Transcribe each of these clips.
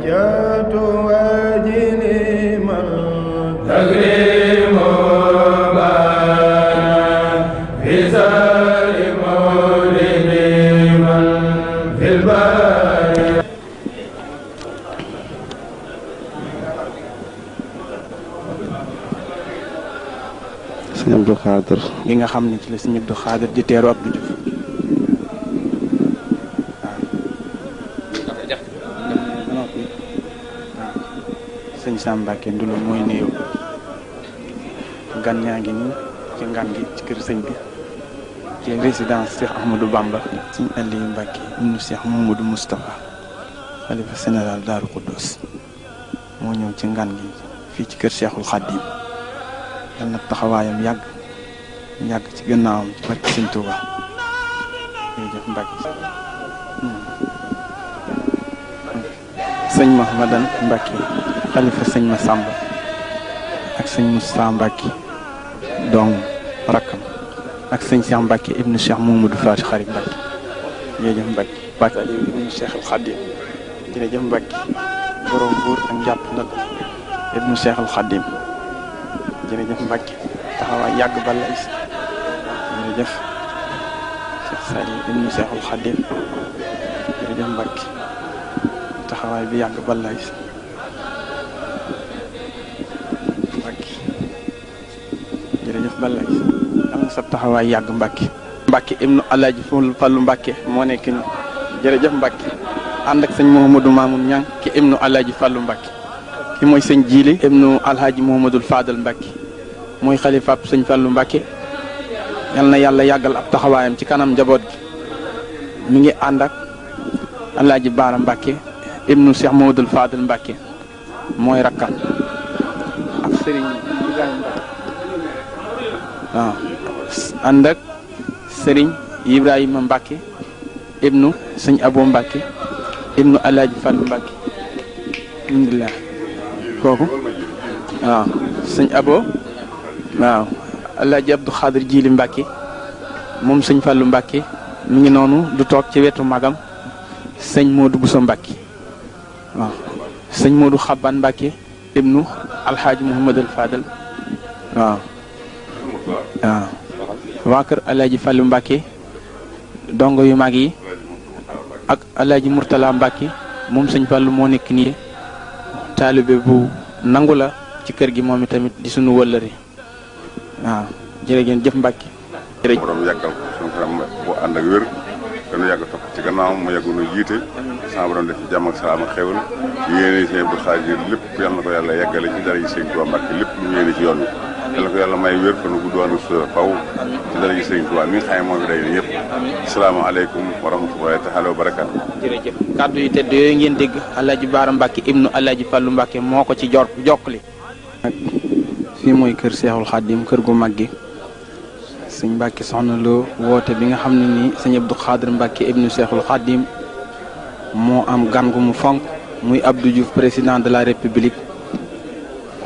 وجهت وجهي من تكريم في سار مولد من في البار. sëñ Abdou Khadir gi nga xam ne ci la sëñ Abdou Khadir di teeru Abdou Diouf sëñ Sam Mbacke Ndoulo mooy néew gan ñaa ngi nii ci ngan gi ci kër sëñ bi ci résidence Cheikh Ahmadou Bamba sëñ Aliou Mbacke ibnu Cheikh Mamadou Moustapha xalifa général Daaru Khoudoss moo ñëw ci ngan gi fii ci kër Cheikhul Khadim yal na taxawaayam yàgg ci gannaawam ci barke sëñ Touba jërëjëf Mbacke sëñ Mahmadan Mbacke xalifa sëñ Massamba ak sëñ Moussa Mbacke donc rakkam ak sëñ Cheikh Mbacke ibnu Cheikh Mamadou Fati Xarit Mbacke jërëjëf Mbacke Mbacke Aliou ibnu Cheikh al Khadim jërëjëf Mbacke borom buur ak njàpp ndal ibnu Cheikh al Khadim jërëjëf Mbacke taxawaay yàgg balla is jërëjëf Cheikh Saliou ibnu Cheikh al Khadim jërëjëf Mbacke taxawaay bi yàgg balla is jërëjëf Balla yi am na sa taxawaay yàgg Mbacke Mbacke ibnu Alaaji Fallu Mbacke moo nekk ni jërëjëf Mbacke ànd ak sëñ Mouhamadou Mamoun Niang ki ibnu Alaaji Fallu Mbacke ki mooy sëñ Jiili ibnu Alhaaji Mouhamadoul Fadal Mbacke mooy xalifaab sëñ Fallu Mbacke yal na yàlla yàggal ab taxawaayam ci kanam njaboot gi mi ngi ànd ak Alaaji Baara Mbacke ibnu Cheikh Mouhamadoul Fadal Mbacke mooy rakkam ak sëriñ Ibrahima waaw ànd ak Serigne Ibrahima Mbacke ibnu sëñ Abo Mbacke ibnu Alaaji Fallu Mbacke alhamdulilah kooku waaw sëñ Abo waaw Alaaji Abdou Khadir Jili Mbacke moom sëñ Fallu Mbacke mi ngi noonu du toog ci wetu magam sëñ Modou Bousso Mbacke waaw sëñ Modou Xaban Mbacke ibnu Alhaaji Mouhamadul Fadal waaw waaw waa kër Alaaji Fallu Mbacke dongo yu mag yi ak Alaaji Murtala Mbacke moom sëñ Fallu moo nekk nii taalibe bu nangu la ci kër gi moom itamit di sunu wëllëri waaw jërë ngeen jëf Mbacke jërëjëf borom yàggal ko suñu kanam bu ànd ak wér dañu yàgg topp ci gannaawam mu yàgg nu jiite sama borom def ci jàmm ak salaam ak xéwal yéene sëñ Abdou Khadir lépp yal na ko yàlla yàggale ci dara yi sëñ Tuubaa Mbacke lépp lu yéene ci yoon wi yàlla ko yàlla may wér kon gudd woon sa faw ci dara yi sëñ Tuubaa mi nga xam ne moo fi day ni ñëpp asalaamaaleykum wa rahmatullahi taala wa barakaatu. jërëjëf kàddu yu tedd yooyu ngeen dégg Alaaji Baara Mbacke ibnu Alaaji Fallu Mbacke moo ko ci jokkali fii mooy kër Seexul Xaadim kër gu mag gi sëñ Mbacke soxna loo woote bi nga xam ne nii sëñ Abdou Khadir Mbacke ibnu Seexul Xaadim moo am gan gu mu fonk muy Abdou Diouf président de la république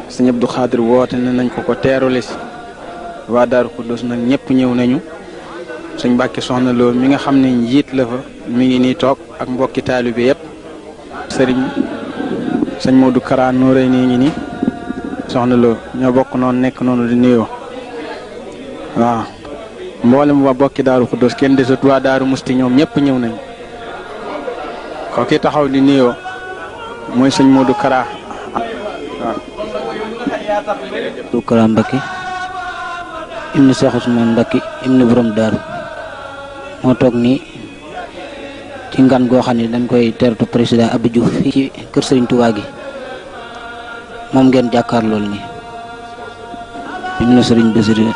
sëñ Abdou Khadir woote ne nañ ko teerule si waa Daaru Khoudoss nag ñëpp ñëw nañu sëñ Mbacke soxna loo mi nga xam ne njiit la fa mi ngi nii toog ak mbokki taalibe yëpp sëñ Modou Kara Nooré nii ngi nii soxna loo ñoo bokk noonu nekk noonu di nuyoo waaw mboolem waa bokki Daaru Khoudoss kenn desut waa Daaru Musti ñoom ñëpp ñëw nañu kooki taxaw di nuyoo mooy sëñ Modou Kara waaw. Modou Kara Mbacke ibnu Cheikh Ousmane Mbacke ibnu borom daaru moo toog nii ci ngan goo xam ne dañ koy tertu président Abdou Diouf fii ci kër Serigne Touba gi moom ngeen jàkkaar lool nii ibnu Serigne Bassirou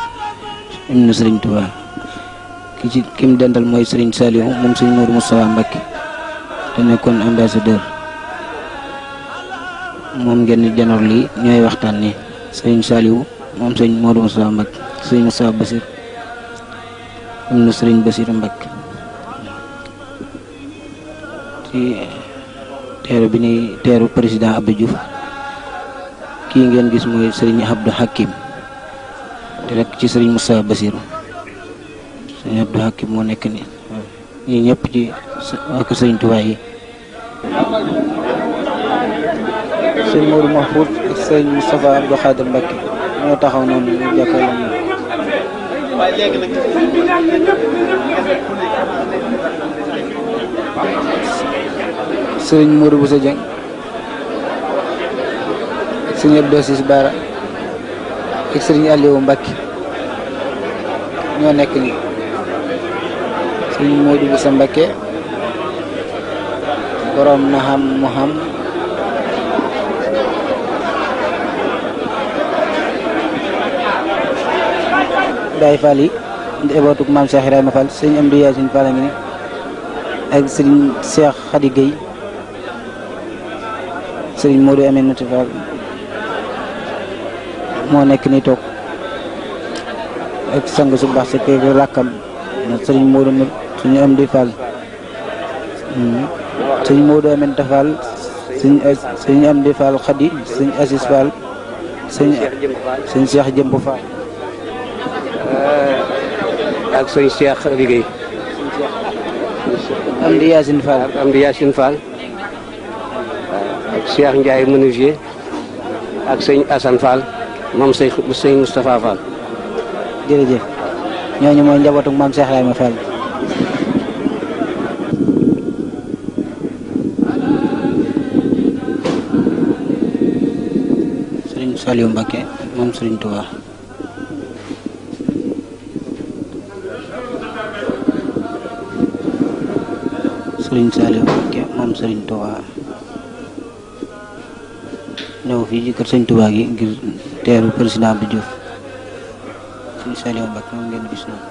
ibnu Serigne Touba ki mu dendal mooy Serigne Saliou moom Serigne Modou Moustapha Mbacke te nekkoon ambassadeur moom ngeen di janoor lii ñooy waxtaan nii Serigne Saliou moom Serigne Modou Moustapha Mbacke Serigne Moustapha Bassirou ibnu Serigne Bassirou Mbacke ci teeru bi ni teeru président Abdou Diouf kii ngeen gis mooy Serigne Abdou Hakim di rek ci Serigne Moustapha Bassirou Serigne Abdou Hakim moo nekk nii ñii ñëpp ci ak Serigne Touba yi sëñ Modou Mahfoud ak sëñ Moustapha Abdou Khadir Mbacke ñoo taxaw noonu ñu jàkkaarloo moom. sëñ Modou Bousso Dieng ak sëñ Abdou Assis Bara ak sëñ Aliou Mbacke ñoo nekk nii. sëñ Modou Bousso Mbacke borom na xam mu xam Baye Fall yi njabootu maam Cheikh Ibrahima Fall sëñ Amdi Yacine Fall a ngi ne ak sëñ Cheikh Khady Gueye sëñ Modou Aminata Fall moo nekk ni toog ak sang su baax si kër rakkam sëñ Modou sëñ Amdi Fall sëñ Modou Aminata Fall sëñ Amdi Fall Khady sëñ Assis Fall sëñ Cheikh Jëmb Fall ak sëñ Cheikh Khady Gueye Amdi Yacine Fall ak Amdi Yacine Fall ak Cheikh Ndiaye menuisier ak sëñ Assane Fall moom sëñ Moustapha Fall. jërëjëf ñooñu mooy njabootu maam Cheikh Ibrahima Fall. Serigne Saliou Mbacke moom Serigne Touba. Serigne Saliou Mbacke moom Serigne Touba ñëw fii ci kër Serigne Touba gi ngir teeru président Abdou Diouf. Serigne Saliou Mbacke moom ngeen gis noonu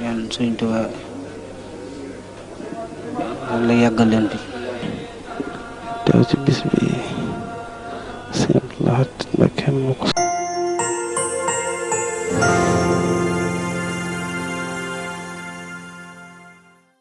ñaan Serigne Touba la yàggal leen fi. teew ci bis bi Sëñ Abdou Lahad Mbacke moo ko